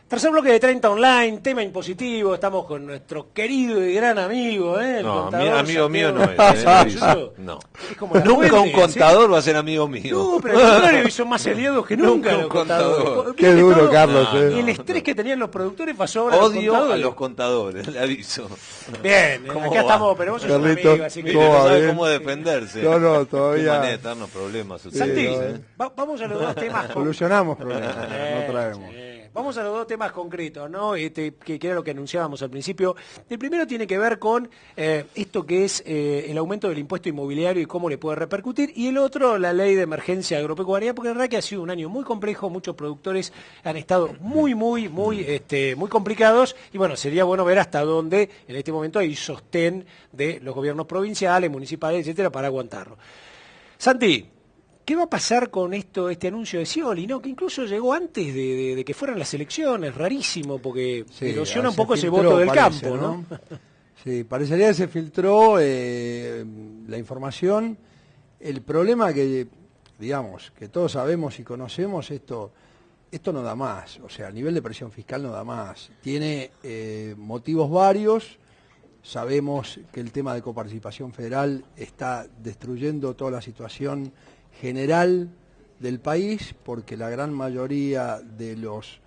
Tercer bloque de 30 Online, tema impositivo, estamos con nuestro querido y gran amigo, el No, contador amigo mío no Santiago. es. No. Es como la Nunca fuente, un contador va a ser amigo mío. No, pero al contrario, son más aliados que nunca Nunca los un contadores. contador. Qué duro, Carlos. El estrés que tenían los productores pasó ahora Odio a a los contadores, le aviso. Bien, ¿Cómo acá va? estamos, pero vos sos un Carlito, amigo, así que... Mire, no va sabe bien? cómo defenderse. No, todavía. Qué manera de darnos problemas. ustedes, Santi, ¿eh? vamos a los dos temas Solucionamos problemas, no traemos. Vamos a los dos temas concretos, ¿no? Que era lo que anunciábamos al principio. El primero tiene que ver con esto que es el aumento del impuesto inmobiliario y cómo le puede repercutir. Y el otro, la ley de emergencia agropecuaria, porque la verdad que ha sido un año muy complejo. Muchos productores han estado muy complicados. Y bueno, sería bueno ver hasta dónde en este momento hay sostén de los gobiernos provinciales, municipales, etcétera, para aguantarlo. Santi, ¿qué va a pasar con este anuncio de Scioli, ¿no? Que incluso llegó antes de que fueran las elecciones, rarísimo, porque Sí, erosiona un se poco ese filtró, voto del parece, campo, ¿no? Sí, parecería que se filtró la información. El problema que, digamos, que todos sabemos y conocemos, esto no da más. O sea, a nivel de presión fiscal no da más. Tiene motivos varios. Sabemos que el tema de coparticipación federal está destruyendo toda la situación general del país, porque la gran mayoría de los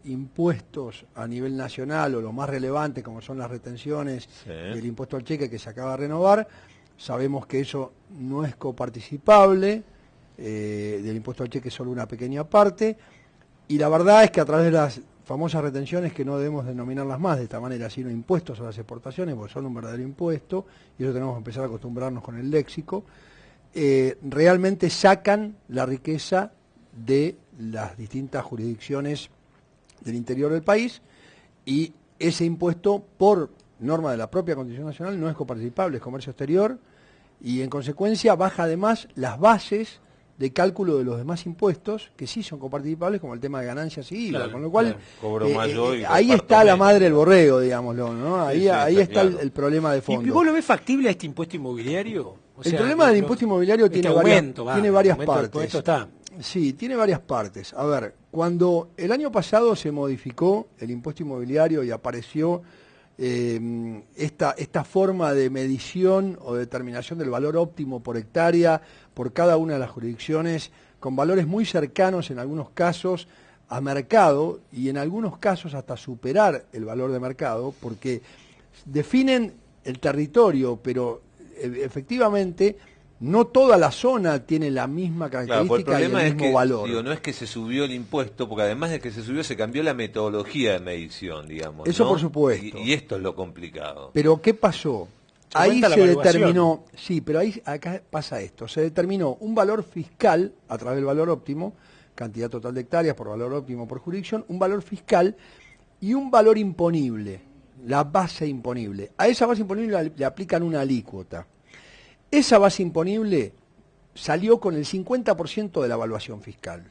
impuestos a nivel nacional, o los más relevantes, como son las retenciones y el impuesto al cheque que se acaba de renovar, sabemos que eso no es coparticipable, del impuesto al cheque es solo una pequeña parte, y la verdad es que a través de las famosas retenciones, que no debemos denominarlas más de esta manera, sino impuestos a las exportaciones, porque son un verdadero impuesto, y eso tenemos que empezar a acostumbrarnos con el léxico, realmente sacan la riqueza de las distintas jurisdicciones del interior del país, y ese impuesto, por norma de la propia Constitución Nacional, no es coparticipable, es comercio exterior, y en consecuencia baja además las bases de cálculo de los demás impuestos, que sí son coparticipables, como el tema de ganancias y IVA, con lo cual Cobro mayor y ahí está la madre del borrego, digámoslo, ¿no? Ahí está claro. el problema de fondo. ¿Y vos lo ves factible a este impuesto inmobiliario? O sea, el problema del impuesto inmobiliario tiene varias partes. Está. Sí, tiene varias partes. A ver, cuando el año pasado se modificó el impuesto inmobiliario y apareció esta forma de medición o determinación del valor óptimo por hectárea por cada una de las jurisdicciones, con valores muy cercanos en algunos casos a mercado, y en algunos casos hasta superar el valor de mercado, porque definen el territorio, pero efectivamente no toda la zona tiene la misma característica y el mismo valor. No es que se subió el impuesto, porque además de que se subió, se cambió la metodología de medición, digamos. Eso, ¿no? por supuesto. Y esto es lo complicado. Pero ¿qué pasó? Ahí se determinó, sí, pero acá pasa esto, se determinó un valor fiscal a través del valor óptimo, cantidad total de hectáreas por valor óptimo por jurisdicción, un valor fiscal y un valor imponible, la base imponible. A esa base imponible le aplican una alícuota. Esa base imponible salió con el 50% de la evaluación fiscal.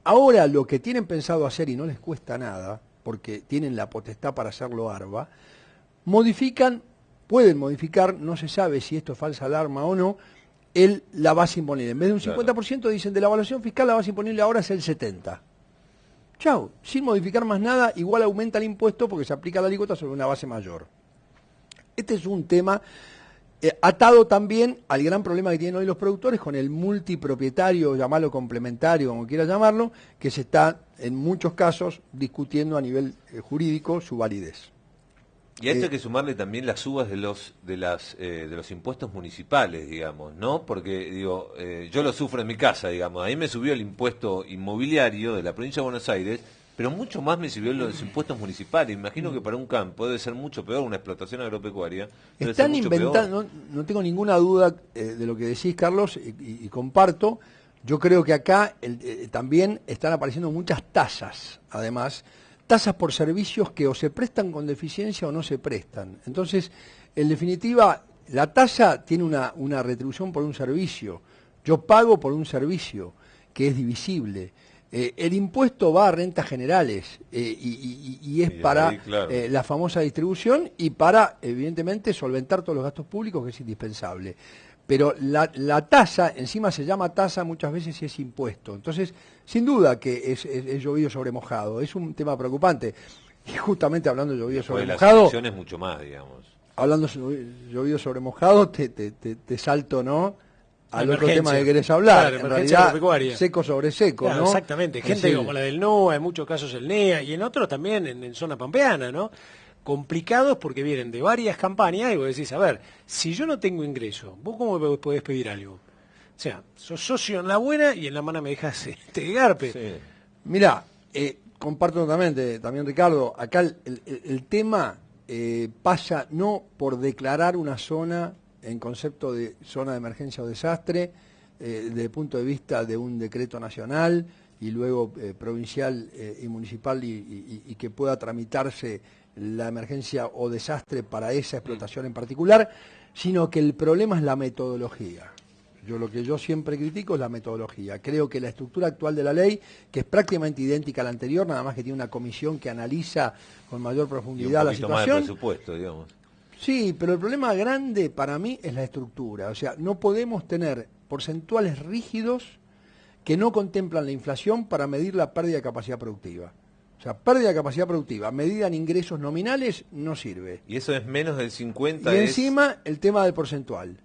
Ahora lo que tienen pensado hacer, y no les cuesta nada, porque tienen la potestad para hacerlo ARBA, pueden modificar, no se sabe si esto es falsa alarma o no, la base imponible. En vez de un 50%, dicen, de la evaluación fiscal, la base imponible ahora es el 70%. Chau, sin modificar más nada, igual aumenta el impuesto porque se aplica la alícuota sobre una base mayor. Este es un tema atado también al gran problema que tienen hoy los productores con el multipropietario, llamarlo complementario, como quiera llamarlo, que se está en muchos casos discutiendo a nivel jurídico su validez. Y a esto hay que sumarle también las subas de los impuestos municipales, digamos, ¿no? Porque, yo lo sufro en mi casa, digamos. Ahí me subió el impuesto inmobiliario de la provincia de Buenos Aires, pero mucho más me subió los impuestos municipales. Imagino que para un campo debe ser mucho peor una explotación agropecuaria. Están inventando, no tengo ninguna duda de lo que decís, Carlos, y comparto. Yo creo que acá también están apareciendo muchas tasas, además, tasas por servicios que o se prestan con deficiencia o no se prestan. Entonces, en definitiva, la tasa tiene una retribución por un servicio. Yo pago por un servicio que es divisible. El impuesto va a rentas generales y es para ahí, claro, la famosa distribución y para, evidentemente, solventar todos los gastos públicos, que es indispensable. Pero la tasa, encima se llama tasa muchas veces y es impuesto. Entonces, sin duda que es llovido sobre mojado. Es un tema preocupante. Y justamente hablando de llovido sobre mojado... La es mucho más, digamos. Hablando de llovido sobre mojado, te salto, ¿no? Al otro tema que querés hablar. Claro, en realidad, agropecuaria. Seco sobre seco, claro, ¿no? Exactamente. Gente como la del NOA, en muchos casos el NEA, y en otros también en zona pampeana, ¿no? Complicados porque vienen de varias campañas y vos decís, a ver, si yo no tengo ingreso, ¿vos cómo me podés pedir algo? O sea, sos socio en la buena y en la mala me dejás te garpe. Sí. Mirá, comparto totalmente, también Ricardo, acá el tema pasa no por declarar una zona en concepto de zona de emergencia o desastre, desde el punto de vista de un decreto nacional y luego provincial y municipal y que pueda tramitarse la emergencia o desastre para esa explotación en particular, sino que el problema es la metodología. Lo que yo siempre critico es la metodología. Creo que la estructura actual de la ley, que es prácticamente idéntica a la anterior, nada más que tiene una comisión que analiza con mayor profundidad la situación. Más de presupuesto, digamos. Sí, pero el problema grande para mí es la estructura. O sea, no podemos tener porcentuales rígidos que no contemplan la inflación para medir la pérdida de capacidad productiva. O sea, pérdida de capacidad productiva, medida en ingresos nominales, no sirve. Y eso es menos del 50. Y encima el tema del porcentual.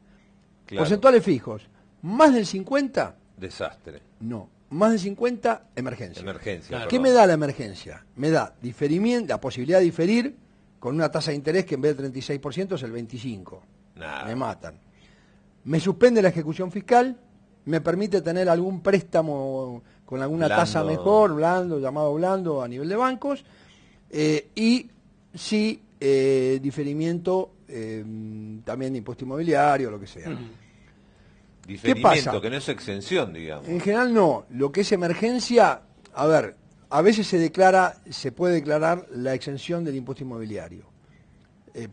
Claro. Porcentuales fijos. Más del 50... Desastre. No. Más del 50, emergencia. Emergencia. Claro. ¿Qué me da la emergencia? Me da diferimiento, la posibilidad de diferir con una tasa de interés que en vez del 36% es el 25%. Nada. Me matan. Me suspende la ejecución fiscal, me permite tener algún préstamo con alguna tasa mejor, blando, llamado blando a nivel de bancos, y sí, diferimiento también de impuesto inmobiliario, lo que sea. Diferimiento, que no es exención, digamos. En general no. Lo que es emergencia, a ver, a veces se puede declarar la exención del impuesto inmobiliario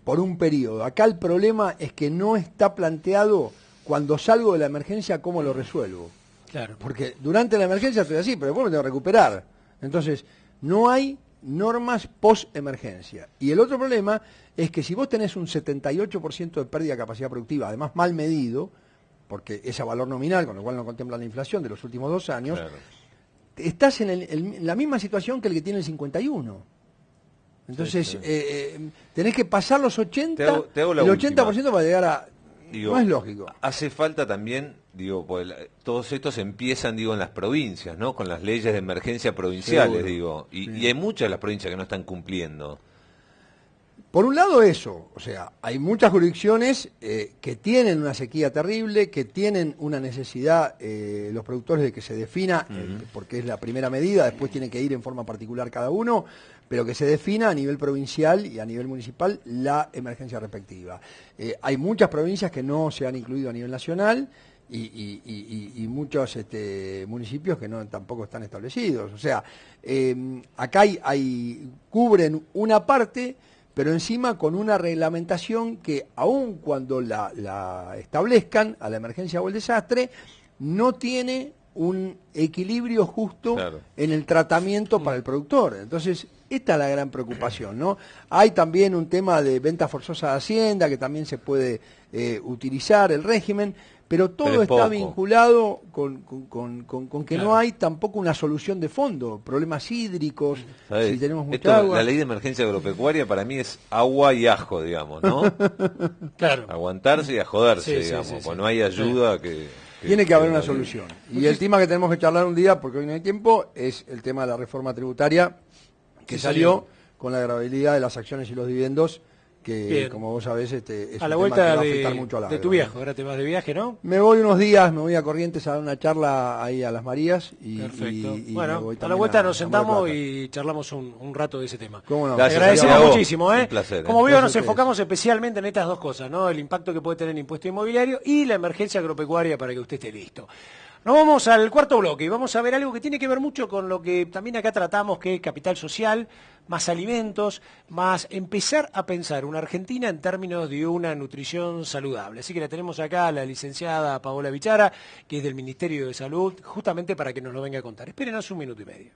por un periodo. Acá el problema es que no está planteado cuando salgo de la emergencia cómo lo resuelvo. Claro. Porque durante la emergencia estoy así, pero después me tengo que recuperar. Entonces, no hay normas post-emergencia. Y el otro problema es que si vos tenés un 78% de pérdida de capacidad productiva, además mal medido, porque es a valor nominal, con lo cual no contempla la inflación de los últimos 2 años, claro, estás en la misma situación que el que tiene el 51. Entonces, sí, sí. Tenés que pasar los 80, te hago el 80% para llegar a... Digo, no es lógico. Hace falta también, pues, todos estos empiezan, en las provincias, ¿no? Con las leyes de emergencia provinciales, Seguro, y, sí. Y hay muchas de las provincias que no están cumpliendo. Por un lado eso, o sea, hay muchas jurisdicciones que tienen una sequía terrible, que tienen una necesidad, los productores, de que se defina, porque es la primera medida, después tiene que ir en forma particular cada uno, pero que se defina a nivel provincial y a nivel municipal la emergencia respectiva. Hay muchas provincias que no se han incluido a nivel nacional y muchos municipios que tampoco están establecidos. O sea, acá cubren una parte, pero encima con una reglamentación que aun cuando la establezcan a la emergencia o el desastre, no tiene un equilibrio justo, claro, en el tratamiento para el productor. Entonces, esta es la gran preocupación, ¿no? Hay también un tema de venta forzosa de Hacienda, que también se puede utilizar el régimen, pero todo está vinculado con que no hay tampoco una solución de fondo. Problemas hídricos, si tenemos mucha agua. La ley de emergencia agropecuaria para mí es agua y ajo, digamos, ¿no? Claro. Aguantarse y a joderse, digamos, cuando no hay ayuda que tiene que haber una solución. Y el tema que tenemos que charlar un día, porque hoy no hay tiempo, es el tema de la reforma tributaria que salió con la gravabilidad de las acciones y los dividendos, que bien, como vos sabés, es a la un vuelta tema que va a afectar mucho a la de tu viaje. Ahora te vas de viaje, ¿no? Me voy unos días, me voy a Corrientes a dar una charla ahí a Las Marías. Perfecto. Y bueno, voy a la vuelta nos sentamos y charlamos un rato de ese tema. ¿Cómo no? Te agradecemos muchísimo, ¿eh? Un placer, Como veo, nos enfocamos especialmente en estas dos cosas, ¿no? El impacto que puede tener el impuesto inmobiliario y la emergencia agropecuaria para que usted esté listo. Nos vamos al cuarto bloque y vamos a ver algo que tiene que ver mucho con lo que también acá tratamos, que es capital social, más alimentos, más empezar a pensar una Argentina en términos de una nutrición saludable. Así que la tenemos acá a la licenciada Paola Bichara, que es del Ministerio de Salud, justamente para que nos lo venga a contar. Espérenos un minuto y medio.